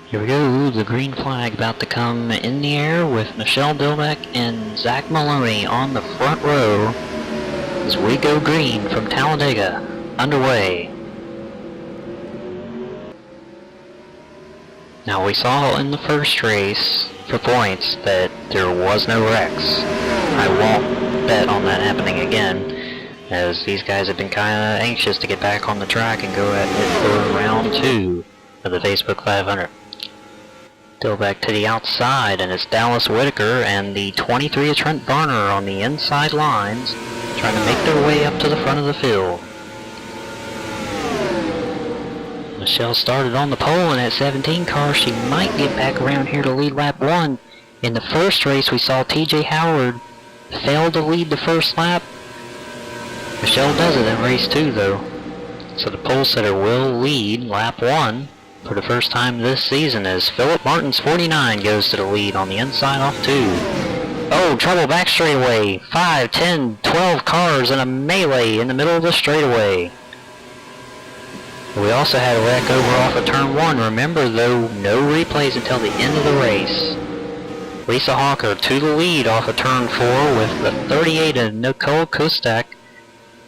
Here we go, the green flag about to come in the air with Michelle Dilbeck and Zach Maloney on the front row as we go green from Talladega, underway. Now we saw in the first race for points that there was no wrecks. I won't bet on that happening again, as these guys have been kinda anxious to get back on the track and go at it for round 2 of the Facebook 500. Dilbeck to the outside, and it's Dallas Whitaker and the 23 of Trent Varner on the inside lines, trying to make their way up to the front of the field. Michelle started on the pole in that 17 car. She might get back around here to lead lap 1. In the first race, we saw TJ Howard fail to lead the first lap. Michelle does it in race 2, though. So the pole sitter will lead lap 1 for the first time this season as Philip Martin's 49 goes to the lead on the inside off 2. Oh, trouble back straightaway. 5, 10, 12 cars in a melee in the middle of the straightaway. We also had a wreck over off of turn 1. Remember though, no replays until the end of the race. Lisa Hawker to the lead off of turn 4 with the 38 of Nicole Kustak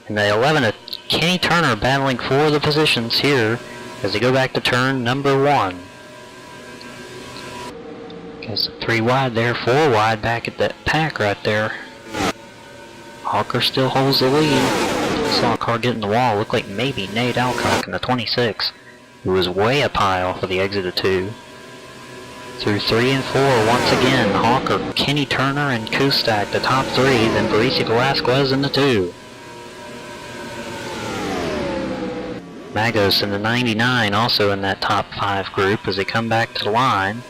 and the 11 of Kenny Turner battling for the positions here as they go back to turn number 1. Guess 3 wide there, 4 wide back at that pack right there. Hawker still holds the lead. Saw a car get in the wall, looked like maybe Nate Alcock in the 26, who was way up high off of the exit of 2. Through 3 and 4 once again, Hawker, Kenny Turner, and Kustak the top 3, then Parisi Velasquez in the 2. Magos in the 99 also in that top 5 group as they come back to the line.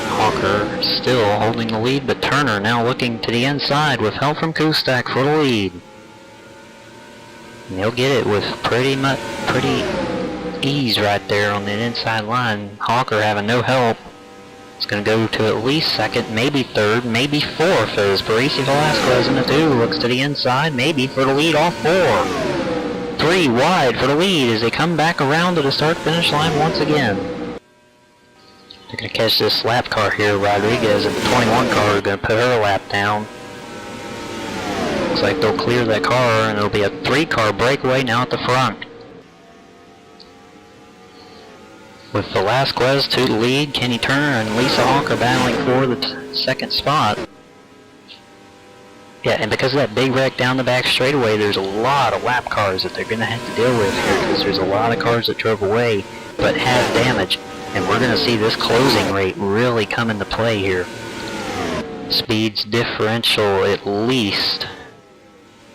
Hawker still holding the lead, but Turner now looking to the inside with help from Kustak for the lead. And he'll get it with pretty ease right there on the inside line. Hawker having no help. It's going to go to at least 2nd, maybe 3rd, maybe 4th as Parisi Velasquez in the 2 looks to the inside, maybe for the lead off 4. 3 wide for the lead as they come back around to the start-finish line once again. They're going to catch this lap car here. Rodriguez in the 21 car is going to put her lap down. Looks like they'll clear that car and it'll be a 3-car breakaway now at the front. With Velasquez to the lead, Kenny Turner and Lisa Hawker battling for the 2nd spot. Yeah, and because of that big wreck down the back straightaway, there's a lot of lap cars that they're going to have to deal with here because there's a lot of cars that drove away but had damage. And we're going to see this closing rate really come into play here. Speeds differential at least.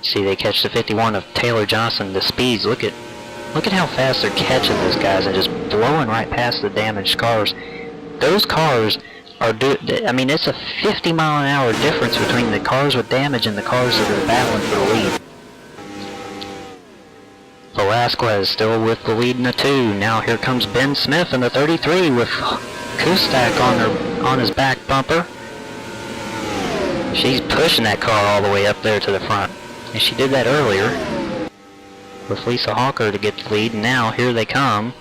See, they catch the 51 of Taylor Johnson. The speeds, look at how fast they're catching those guys and just blowing right past the damaged cars. Those cars are it's a 50-mile-an-hour difference between the cars with damage and the cars that are battling for the lead. Velasquez still with the lead in the 2. Now here comes Ben Smith in the 33 with Kustak on his back bumper. She's pushing that car all the way up there to the front. And she did that earlier with Lisa Hawker to get the lead. And now here they come.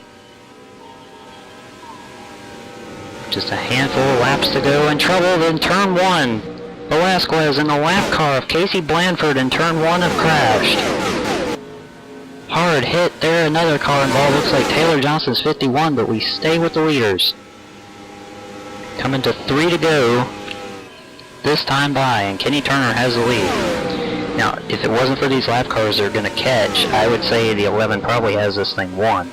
Just a handful of laps to go in trouble in turn 1. Velasquez in the lap car of Casey Blandford in turn 1 have crashed. Hard hit there, another car involved. Looks like Taylor Johnson's 51, but we stay with the leaders. Coming to 3 to go this time by, and Kenny Turner has the lead. Now, if it wasn't for these lap cars they're going to catch, I would say the 11 probably has this thing won.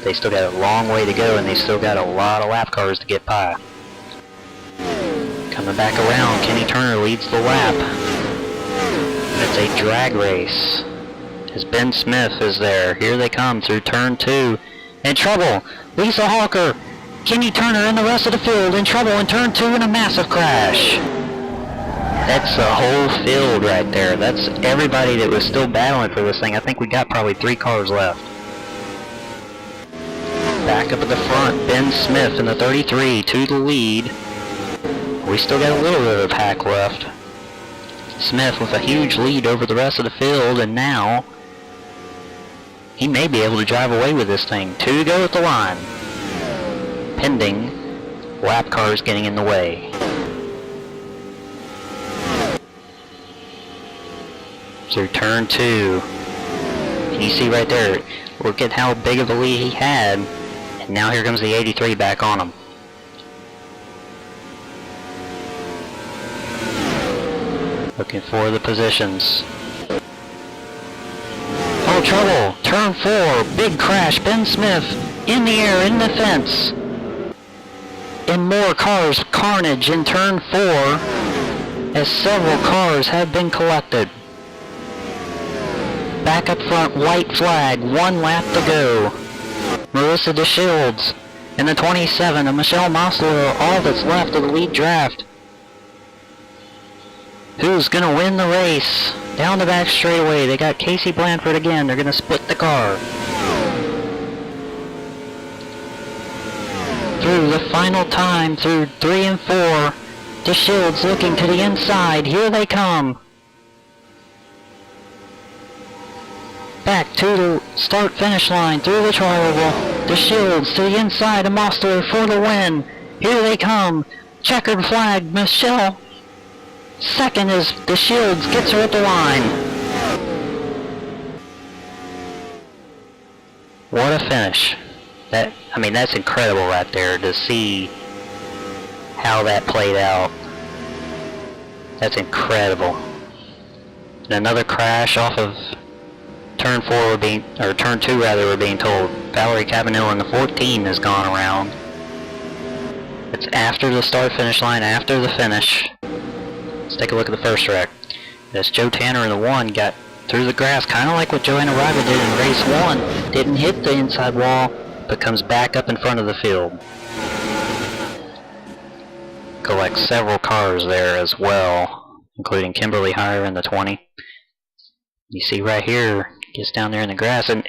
They still got a long way to go, and they still got a lot of lap cars to get by. Coming back around, Kenny Turner leads the lap. It's a drag race as Ben Smith is there. Here they come through turn 2. In trouble, Lisa Hawker, Kenny Turner and the rest of the field in trouble in turn 2 in a massive crash. That's the whole field right there. That's everybody that was still battling for this thing. I think we got probably 3 cars left. Back up at the front, Ben Smith in the 33 to the lead. We still got a little bit of a pack left. Smith with a huge lead over the rest of the field, and now he may be able to drive away with this thing. 2 to go at the line. pending lap cars getting in the way. Through turn 2. And you see right there, look at how big of a lead he had. And now here comes the 83 back on him. Looking for the positions. Oh, trouble! Turn 4, big crash, Ben Smith, in the air, in the fence. And more cars, carnage in turn 4, as several cars have been collected. Back up front, white flag, 1 lap to go. Marissa DeShields and the 27 of Michelle Mosler are all that's left of the lead draft. Who's going to win the race? Down the back straightaway, they got Casey Blanford again. They're going to split the car. Through the final time, through 3 and 4, DeShields looking to the inside. Here they come. Back to the start-finish line, through the tri-oval. DeShields to the inside of Mosler for the win. Here they come. Checkered flag, Michelle. Second is DeShields, gets her at the line. What a finish. That's incredible right there to see how that played out. That's incredible. And another crash off of turn 4 turn 2 rather, we're being told. Valerie Cabanillo in the 14 has gone around. It's after the start-finish line, after the finish. Let's take a look at the first wreck. This Joe Tanner in the 1 got through the grass, kind of like what Joanna Riva did in race 1. Didn't hit the inside wall, but comes back up in front of the field. Collects several cars there as well, including Kimberly Heyer in the 20. You see right here, gets down there in the grass, and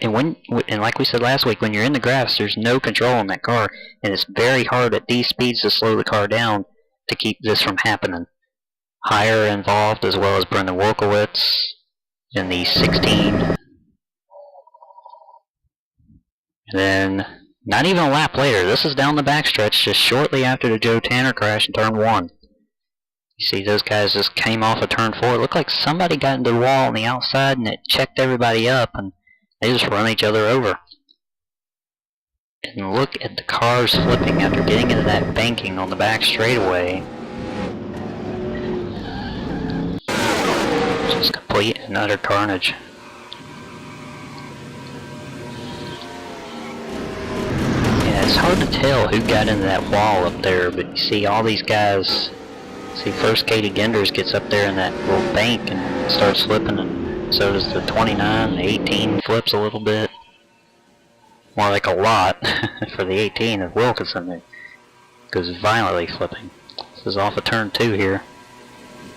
like we said last week, when you're in the grass, there's no control on that car, and it's very hard at these speeds to slow the car down to keep this from happening. Heyer involved, as well as Brenda Wolkowitz in the 16. And then, not even a lap later, this is down the backstretch, just shortly after the Joe Tanner crash in turn 1. You see those guys just came off of turn 4. It looked like somebody got into the wall on the outside and it checked everybody up, and they just run each other over. And look at the cars flipping after getting into that banking on the back straightaway. Just complete and utter carnage. Yeah, it's hard to tell who got into that wall up there, but you see all these guys. See, first Katie Genders gets up there in that little bank and starts flipping, and so does the 29. The 18 flips a little bit. More like a lot for the 18 of Wilkinson. It goes violently flipping. This is off of turn 2 here.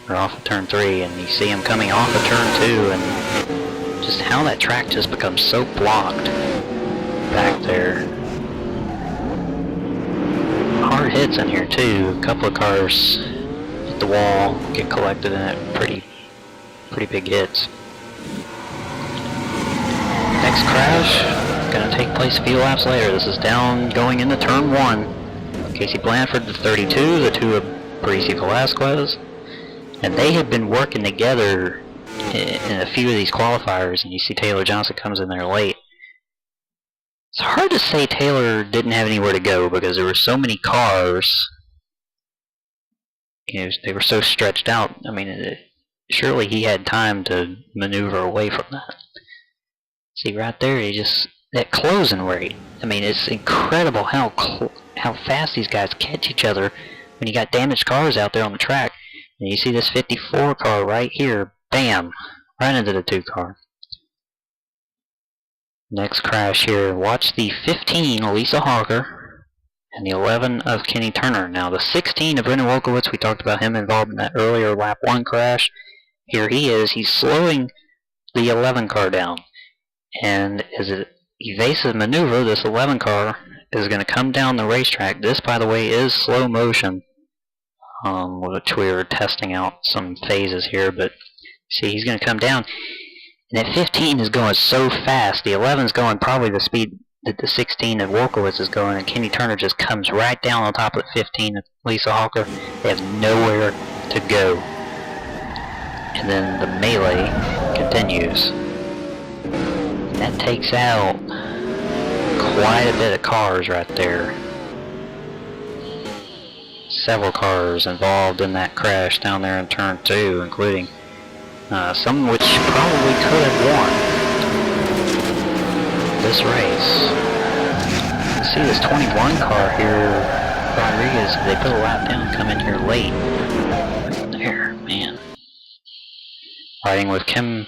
Or off of turn 3, and you see him coming off of turn 2, and just how that track just becomes so blocked back there. Hard hits in here too. A couple of cars hit the wall, get collected in it. Pretty big hits. Next crash gonna take place a few laps later. This is down going into turn 1. Casey Blanford, the 32, the 2 of Parisi Velasquez. And they have been working together in a few of these qualifiers, and you see Taylor Johnson comes in there late. It's hard to say Taylor didn't have anywhere to go because there were so many cars. You know, they were so stretched out. I mean, surely he had time to maneuver away from that. See right there, that closing rate. I mean, it's incredible how fast these guys catch each other when you got damaged cars out there on the track. And you see this 54 car right here, bam, right into the 2 car. Next crash here, watch the 15, Lisa Hawker, and the 11 of Kenny Turner. Now the 16 of Brendan Wolkowitz, we talked about him involved in that earlier lap 1 crash. Here he is, he's slowing the 11 car down. And as an evasive maneuver, this 11 car is going to come down the racetrack. This, by the way, is slow motion. Which we were testing out some phases here, but see, he's going to come down, and that 15 is going so fast. The 11 is going probably the speed that the 16 that Wolkowitz is going, and Kenny Turner just comes right down on top of the 15 of Lisa Hawker. They have nowhere to go. And then the melee continues. That takes out quite a bit of cars right there. Several cars involved in that crash down there in turn 2, including some which probably could have won this race. You see this 21 car here, Rodriguez, they put a lap down, come in here late. There, man. Riding with Kim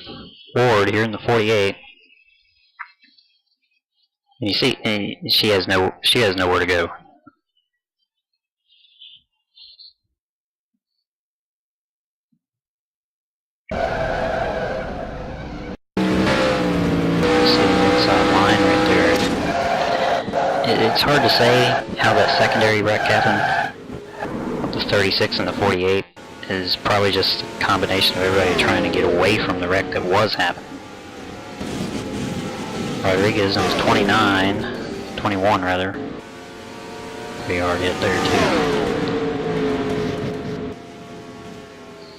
Ward here in the 48. And you see, and she has nowhere to go. It's hard to say how that secondary wreck happened. The 36 and the 48 is probably just a combination of everybody trying to get away from the wreck that was happening. Rodriguez was 21 rather. We already hit there too.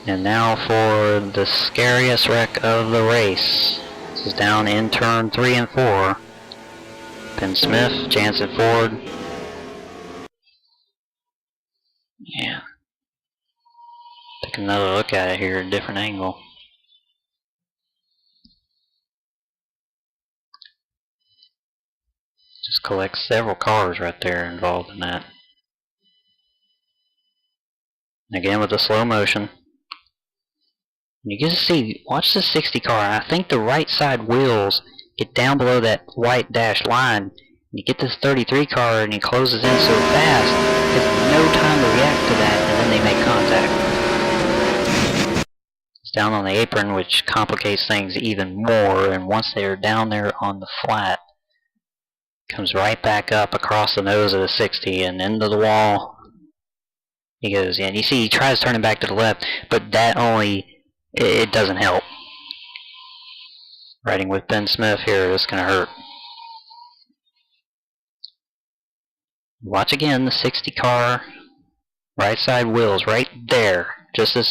And now for the scariest wreck of the race. This is down in turn 3 and 4. Ben Smith, Jansen Ford. Yeah. Take another look at it here, a different angle. Just collect several cars right there involved in that. Again with the slow motion. You get to see, watch the 60 car. I think the right side wheels get down below that white dashed line. You get this 33 car and he closes in so fast, there's no time to react to that, and then they make contact. It's down on the apron, which complicates things even more, and once they're down there on the flat, comes right back up across the nose of the 60 and into the wall. He goes, yeah, and you see he tries turning back to the left, but that it doesn't help. Riding with Ben Smith here, this is going to hurt. Watch again the 60 car, right side wheels right there, just as